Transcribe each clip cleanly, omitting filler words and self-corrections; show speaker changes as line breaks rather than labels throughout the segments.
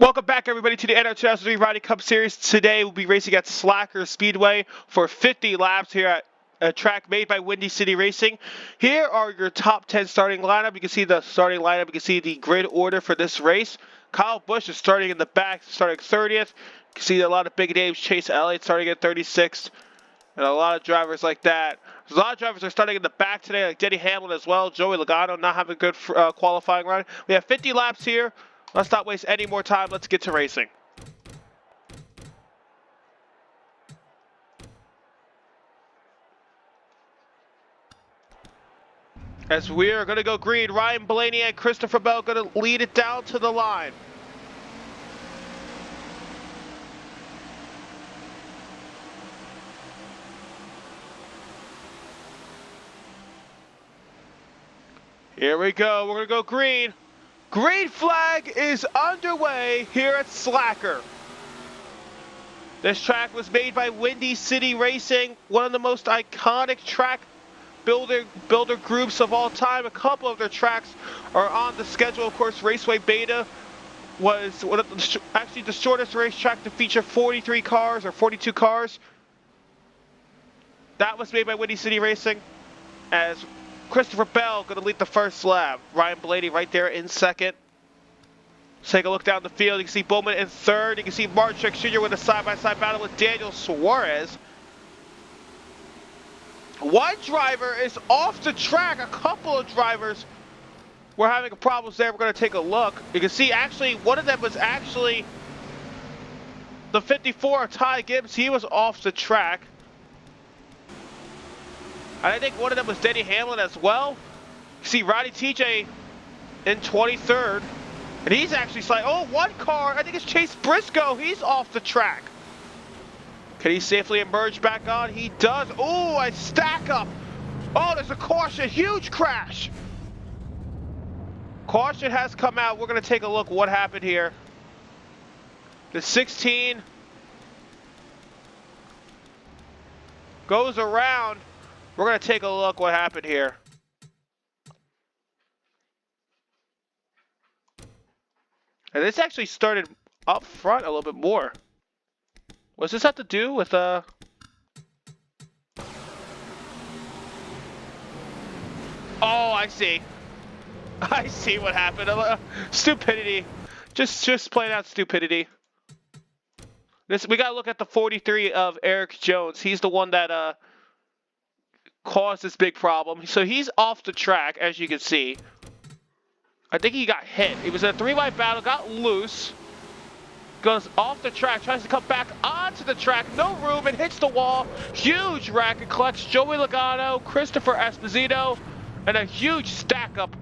Welcome back, everybody, to the NR2003 ROWDY Cup Series. Today, we'll be racing at Slacker Speedway for 50 laps here at a track made by Windy City Racing. Here are your top 10 starting lineup. You can see the starting lineup. You can see the grid order for this race. Kyle Busch is starting in the back, starting 30th. You can see a lot of big names. Chase Elliott starting at 36th. And a lot of drivers like that. A lot of drivers are starting in the back today, like Denny Hamlin as well. Joey Logano not having a good qualifying run. We have 50 laps here. Let's not waste any more time. Let's get to racing. As we are going to go green, Ryan Blaney and Christopher Bell going to lead it down to the line. Here we go. We're going to go green. Green flag is underway here at Slacker. This track was made by Windy City Racing, one of the most iconic track builder groups of all time. A couple of their tracks are on the schedule. Of course, Raceway Beta was one of actually the shortest racetrack to feature 43 cars or 42 cars. That was made by Windy City Racing. As Christopher Bell going to lead the first lap. Ryan Blaney right there in second. Let's take a look down the field. You can see Bowman in third. You can see Martin Truex Jr. with a side-by-side battle with Daniel Suarez. One driver is off the track. A couple of drivers were having problems there. We're going to take a look. You can see actually one of them was actually the 54, Ty Gibbs. He was off the track. I think one of them was Denny Hamlin as well. You see Roddy TJ in 23rd. And he's actually one car. I think it's Chase Briscoe. He's off the track. Can he safely emerge back on? He does. Oh, a stack up. Oh, there's a caution. Huge crash. Caution has come out. We're going to take a look what happened here. The 16 goes around. We're going to take a look what happened here. And this actually started up front a little bit more. What's this have to do with Oh, I see. I see what happened. Stupidity. Just plain out stupidity. We got to look at the 43 of Eric Jones. He's the one that caused this big problem. So he's off the track, as you can see. I think he got hit. He was in a three-wide battle, got loose, goes off the track, tries to come back onto the track, no room, and hits the wall. Huge wreck. It collects Joey Logano, Christopher Esposito, and a huge stack up.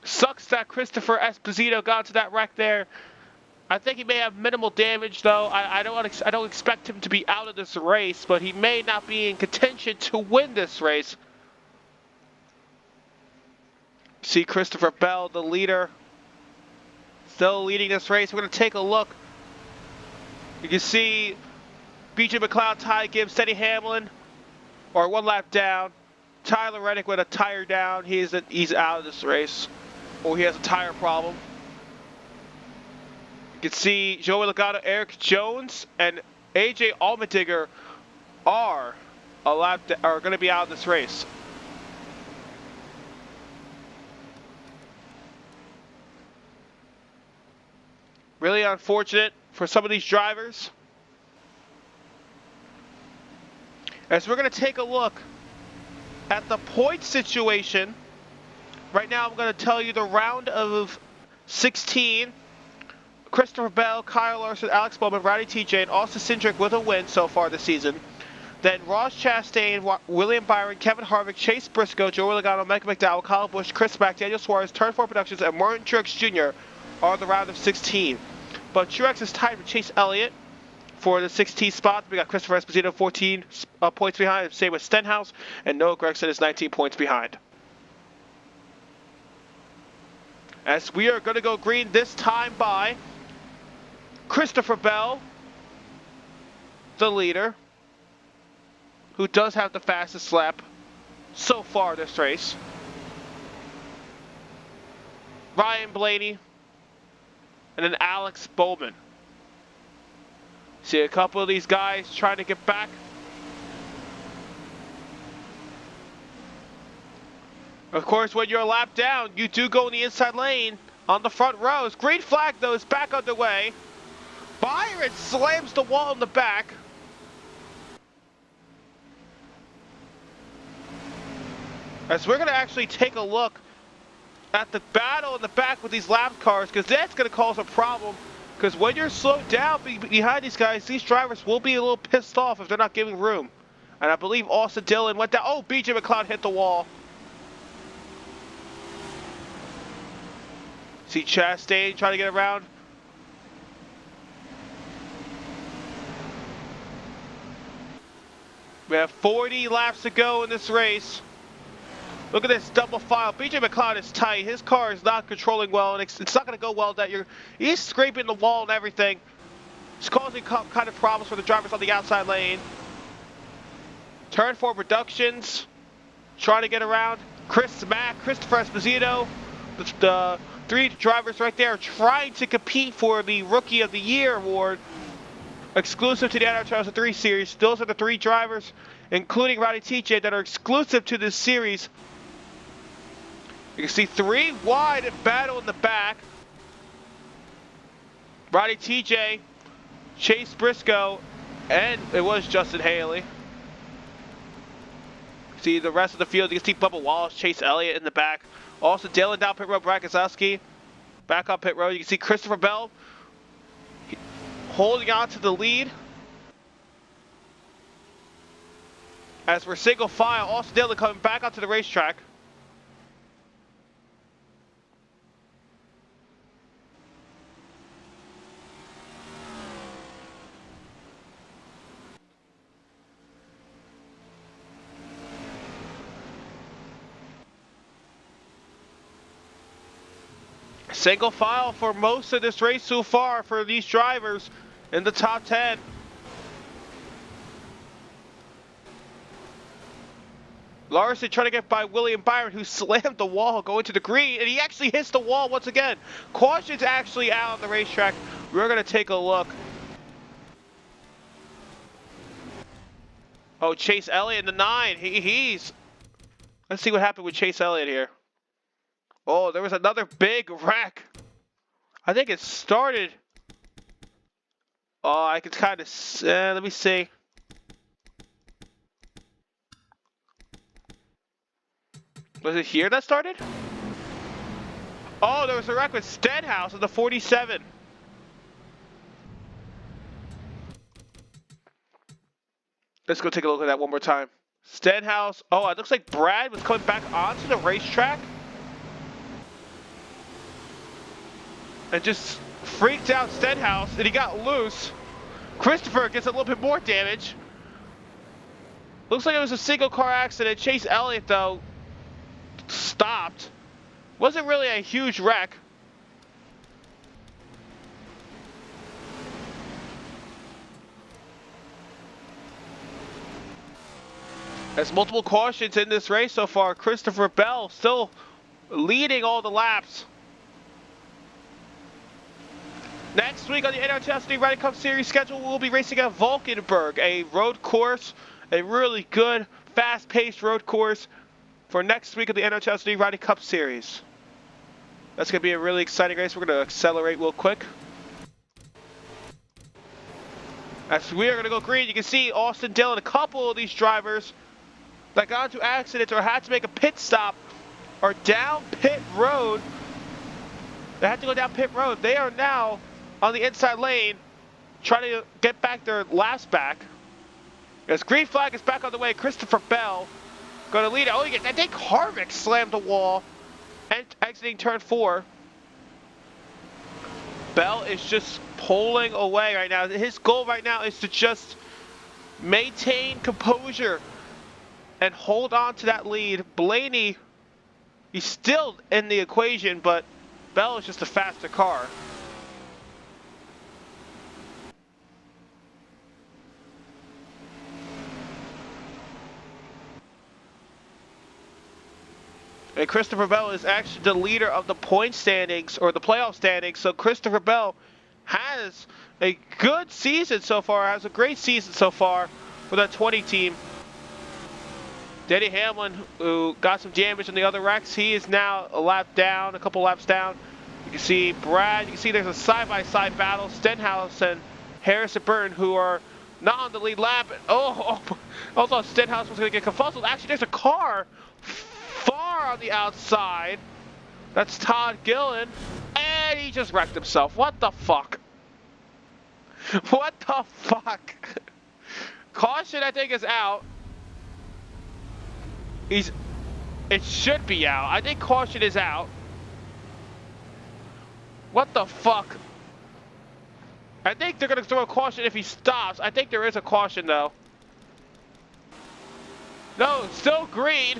Sucks that Christopher Esposito got to that wreck there. I think he may have minimal damage, though. I don't expect him to be out of this race, but he may not be in contention to win this race. See Christopher Bell, the leader, still leading this race. We're going to take a look. You can see B.J. McLeod, Ty Gibbs, Denny Hamlin, or one lap down. Tyler Reddick with a tire down. He's out of this race, or he has a tire problem. You can see Joey Logano, Eric Jones, and AJ Allmendinger are going to be out of this race. Really unfortunate for some of these drivers. As we're going to take a look at the point situation. Right now I'm going to tell you the round of 16. Christopher Bell, Kyle Larson, Alex Bowman, Roddy TJ, and Austin Cindric with a win so far this season. Then Ross Chastain, William Byron, Kevin Harvick, Chase Briscoe, Joey Logano, Mike McDowell, Kyle Busch, Chris Mack, Daniel Suarez, Turn 4 Productions, and Martin Truex Jr. are the round of 16. But Truex is tied with Chase Elliott for the 16th spot. We got Christopher Esposito 14 points behind. Same with Stenhouse, and Noah Gragson is 19 points behind. As we are going to go green this time by Christopher Bell, the leader, who does have the fastest lap so far this race. Ryan Blaney and then Alex Bowman. See a couple of these guys trying to get back. Of course, when you're a lap down, you do go in the inside lane on the front rows. Green flag, though, is back underway. Byron slams the wall in the back. As we're going to actually take a look at the battle in the back with these lap cars, because that's going to cause a problem. Because when you're slowed down behind these guys, these drivers will be a little pissed off if they're not giving room. And I believe Austin Dillon went down. Oh, BJ McLeod hit the wall. See Chastain trying to get around. We have 40 laps to go in this race. Look at this double file. BJ McLeod is tight. His car is not controlling well, and it's not going to go well. He's scraping the wall and everything. It's causing kind of problems for the drivers on the outside lane. Turn 4 reductions. Trying to get around. Chris Mack, Christopher Esposito, the 3 drivers right there trying to compete for the Rookie of the Year award. Exclusive to the NR2003 series. Those are the 3 drivers, including Rowdy TJ, that are exclusive to this series. You can see 3 wide battle in the back. Rowdy TJ, Chase Briscoe, and it was Justin Haley. See the rest of the field. You can see Bubba Wallace, Chase Elliott in the back. Also Dillon down pit road, Brad Keselowski back up pit road. You can see Christopher Bell holding on to the lead. As we're single file, Austin Dillon coming back onto the racetrack. Single file for most of this race so far for these drivers in the top 10. Larson trying to get by William Byron, who slammed the wall going to the green, and he actually hits the wall once again. Caution's actually out on the racetrack. We're going to take a look. Oh, Chase Elliott in the 9. He's... Let's see what happened with Chase Elliott here. Oh, there was another big wreck. I think it started... Oh, I can kind of... let me see. Was it here that started? Oh, there was a wreck with Stenhouse in the 47. Let's go take a look at that one more time. Stenhouse. Oh, it looks like Brad was coming back onto the racetrack. And just freaked out Stenhouse, and he got loose. Christopher gets a little bit more damage. Looks like it was a single car accident. Chase Elliott, though, stopped. Wasn't really a huge wreck. There's multiple cautions in this race so far. Christopher Bell still leading all the laps. Next week on the NR2003 Rowdy Cup Series schedule, we'll be racing at Valkenburg, a road course, a really good, fast-paced road course for next week of the NR2003 Rowdy Cup Series. That's going to be a really exciting race. We're going to accelerate real quick. As we are going to go green, you can see Austin Dillon, a couple of these drivers that got into accidents or had to make a pit stop are down pit road. They had to go down pit road. They are now on the inside lane trying to get back their laps back. As green flag is back on the way, Christopher Bell going to lead it. Oh, I think Harvick slammed the wall and exiting turn 4. Bell is just pulling away right now. His goal right now is to just maintain composure and hold on to that lead. Blaney, he's still in the equation, but Bell is just a faster car. And Christopher Bell is actually the leader of the point standings, or the playoff standings. So Christopher Bell has a good season so far, has a great season so far for that 20 team. Denny Hamlin, who got some damage on the other wrecks, he is now a lap down, a couple laps down. You can see Brad, you can see there's a side-by-side battle. Stenhouse and Harrison Burton, who are not on the lead lap. I thought Stenhouse was going to get confuzzled. Actually, there's a car far on the outside. That's Todd Gillen. And he just wrecked himself. What the fuck? What the fuck? Caution, I think, is out. It should be out. I think caution is out. What the fuck? I think they're going to throw a caution if he stops. I think there is a caution, though. No, still green.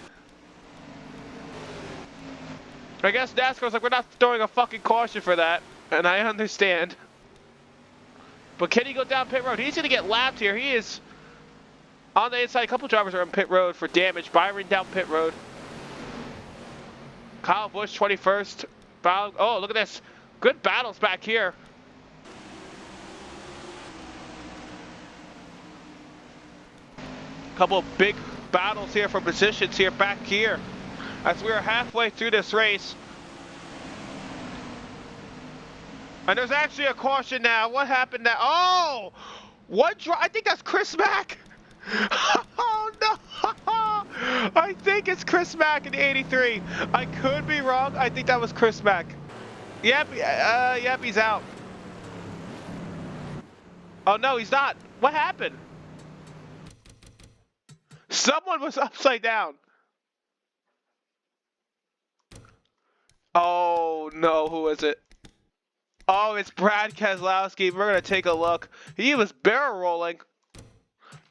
I guess NASCAR's like, we're not throwing a fucking caution for that. And I understand. But can he go down pit road? He's going to get lapped here. He is on the inside. A couple drivers are on pit road for damage. Byron down pit road. Kyle Busch 21st. Oh, look at this. Good battles back here. Couple of big battles here for positions here back here as we're halfway through this race. And there's actually a caution now. What happened now? Oh! I think that's Chris Mack. Oh no! I think it's Chris Mack in the 83. I could be wrong. I think that was Chris Mack. Yep, yep, he's out. Oh no, he's not. What happened? Someone was upside down. Oh no, who is it? Oh, it's Brad Keselowski. We're gonna take a look. He was barrel rolling.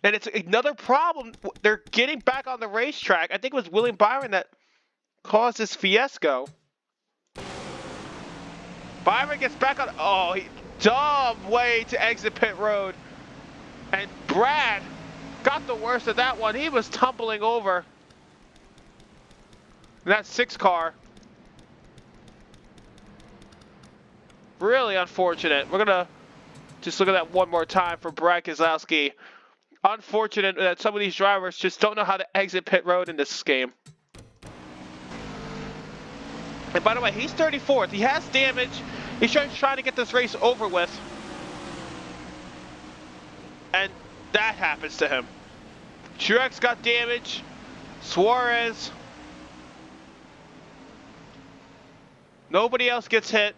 And it's another problem. They're getting back on the racetrack. I think it was William Byron that caused this fiasco. Byron gets back on. Oh, dumb way to exit pit road. And Brad got the worst of that one. He was tumbling over. That 6 car. Really unfortunate. We're going to just look at that one more time for Brad Keselowski. Unfortunate that some of these drivers just don't know how to exit pit road in this game. And by the way, he's 34th. He has damage. He's trying to get this race over with. And that happens to him. Truex got damage. Suarez. Nobody else gets hit.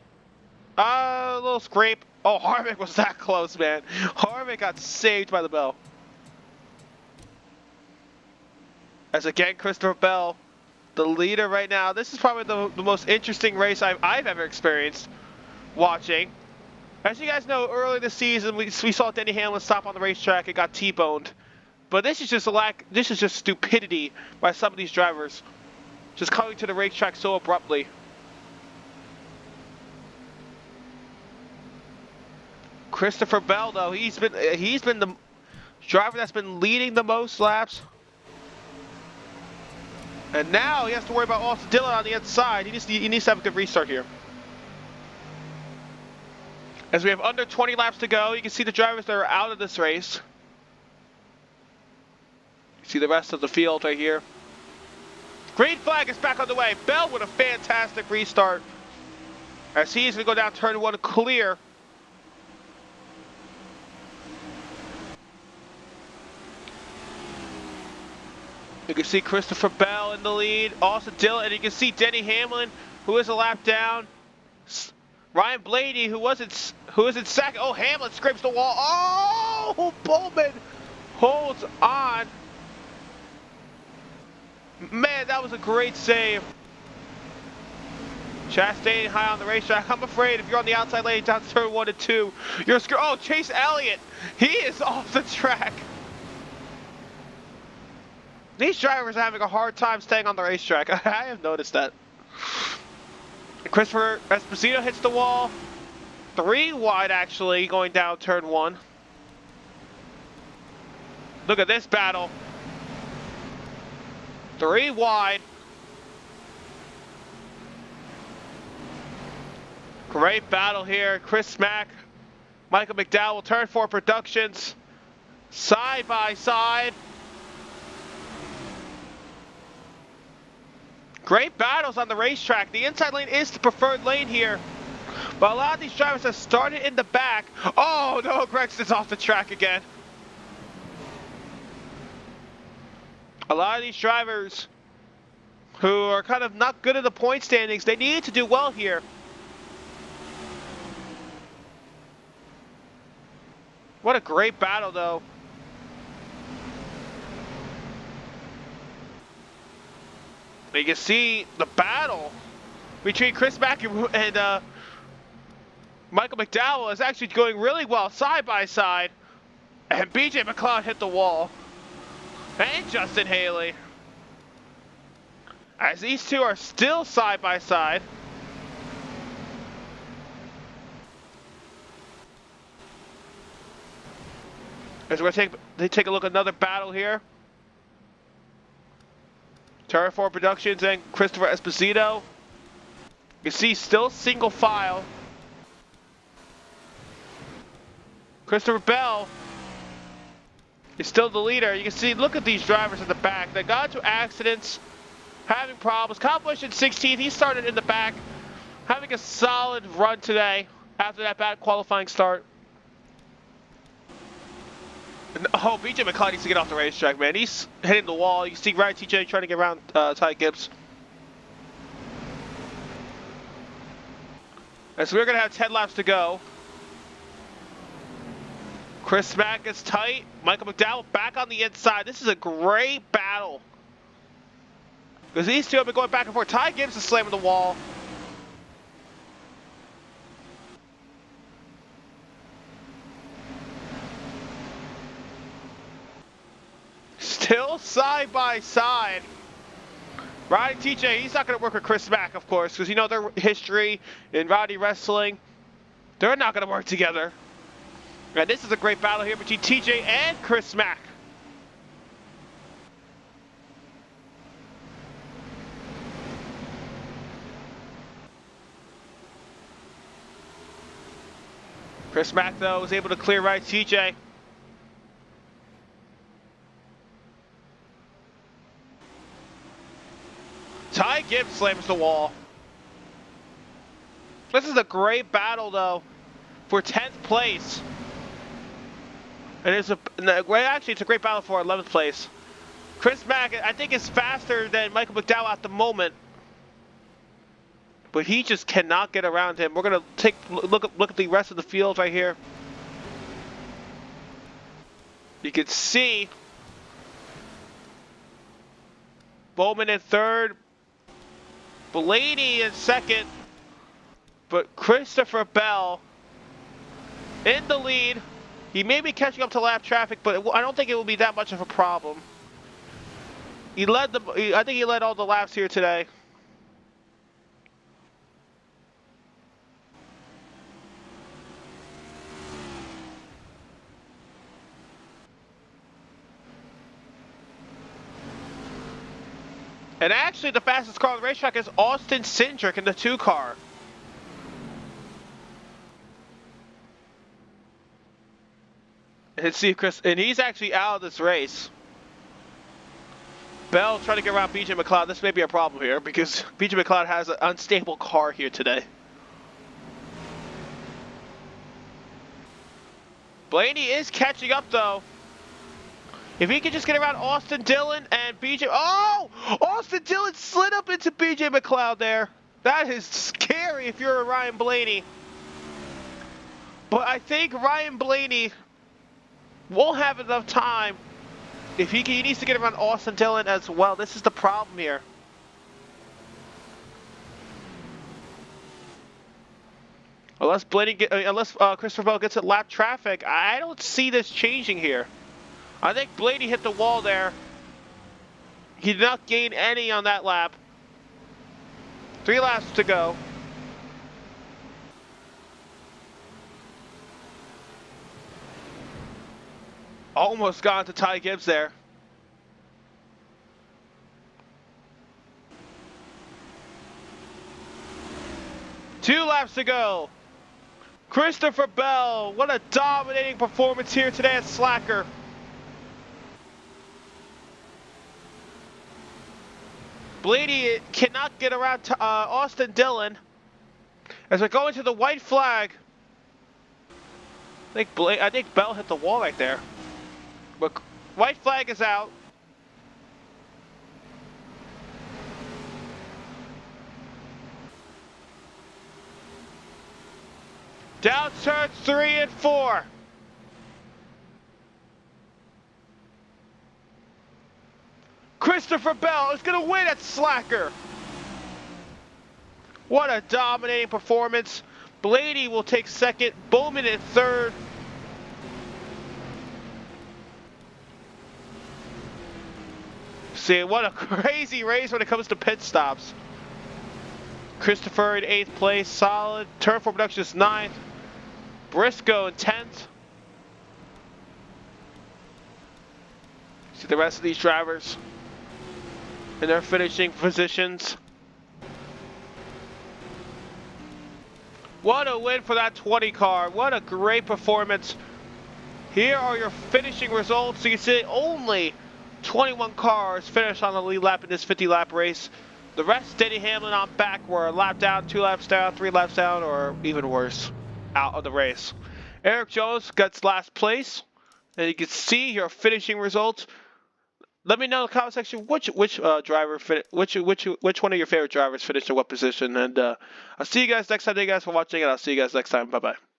A little scrape. Oh, Harvick was that close, man. Harvick got saved by the bell. As again, Christopher Bell, the leader right now. This is probably the most interesting race I've ever experienced watching. As you guys know, earlier this season, we saw Denny Hamlin stop on the racetrack and got T-boned. But this is just this is just stupidity by some of these drivers. Just coming to the racetrack so abruptly. Christopher Bell, though, he's been the driver that's been leading the most laps. And now he has to worry about Austin Dillon on the inside. He needs to have a good restart here. As we have under 20 laps to go, you can see the drivers that are out of this race. You see the rest of the field right here. Green flag is back on the way. Bell with a fantastic restart. As he's going to go down turn 1 clear. You can see Christopher Bell in the lead, Austin Dillon, and you can see Denny Hamlin, who is a lap down. Ryan Blaney, who is in second. Oh, Hamlin scrapes the wall. Oh, Bowman holds on. Man, that was a great save. Chastain high on the racetrack. I'm afraid if you're on the outside lane down turn 1 and 2, you're screwed. Oh, Chase Elliott, he is off the track. These drivers are having a hard time staying on the racetrack. I have noticed that. Christopher Esposito hits the wall. 3 wide, actually, going down turn 1. Look at this battle. 3 wide. Great battle here. Chris Mack, Michael McDowell, Turn 4 Productions, side by side. Great battles on the racetrack. The inside lane is the preferred lane here. But a lot of these drivers have started in the back. Oh no, Gregson's off the track again. A lot of these drivers who are kind of not good in the point standings, they need to do well here. What a great battle though. You can see the battle between Chris Mack and Michael McDowell is actually going really well side by side. And BJ McLeod hit the wall. And Justin Haley. As these two are still side by side. As we're going to take a look at another battle here. Turn 4 Productions and Christopher Esposito. You see still single file. Christopher Bell is still the leader. You can see, look at these drivers in the back. They got into accidents, having problems. Kyle Busch in 16th, he started in the back, having a solid run today after that bad qualifying start. Oh, BJ McLeod needs to get off the racetrack, man. He's hitting the wall. You can see Ryan TJ trying to get around Ty Gibbs. And so we're going to have 10 laps to go. Chris Mack is tight. Michael McDowell back on the inside. This is a great battle. Because these two have been going back and forth. Ty Gibbs is slamming the wall. Still side by side. Rowdy TJ, he's not going to work with Chris Mack, of course, because you know their history in Rowdy Wrestling. They're not going to work together. And this is a great battle here between TJ and Chris Mack. Chris Mack, though, was able to clear right TJ. Ty Gibbs slams the wall. This is a great battle, though, for 10th place. And actually, it's a great battle for 11th place. Chris Mack, I think, is faster than Michael McDowell at the moment. But he just cannot get around him. We're going to take look at the rest of the field right here. You can see Bowman in third. Blaney in second. But Christopher Bell in the lead. He may be catching up to lap traffic, but I don't think it will be that much of a problem. I think he led all the laps here today. And actually, the fastest car on the racetrack is Austin Cindric in the 2 car. And see Chris, and he's actually out of this race. Bell trying to get around BJ McLeod. This may be a problem here because BJ McLeod has an unstable car here today. Blaney is catching up though. If he could just get around Austin Dillon and BJ. Oh! Austin Dillon slid up into BJ McLeod there. That is scary if you're a Ryan Blaney. But I think Ryan Blaney won't have enough time. If he needs to get around Austin Dillon as well. This is the problem here. Unless Christopher Bell gets at lap traffic, I don't see this changing here. I think Blaney hit the wall there. He did not gain any on that lap. 3 laps to go. Almost got to Ty Gibbs there. 2 laps to go. Christopher Bell, what a dominating performance here today at Slacker. Blaney cannot get around to, Austin Dillon. As we're going to the white flag. I think Bell hit the wall right there. But white flag is out. Down turns 3 and 4. Christopher Bell is going to win at Slacker. What a dominating performance. Blaney will take second, Bowman in third. See, what a crazy race when it comes to pit stops. Christopher in 8th place, solid. Turn 4 Productions 9th. Briscoe in 10th. See the rest of these drivers in their finishing positions. What a win for that 20 car. What a great performance. Here are your finishing results. You can see only 21 cars finished on the lead lap in this 50-lap race. The rest, Denny Hamlin on back, were a lap down, 2 laps down, 3 laps down, or even worse, out of the race. Eric Jones gets last place, and you can see your finishing results. Let me know in the comment section which driver which one of your favorite drivers finished in what position, and I'll see you guys next time. Thank you guys for watching, and I'll see you guys next time. Bye bye.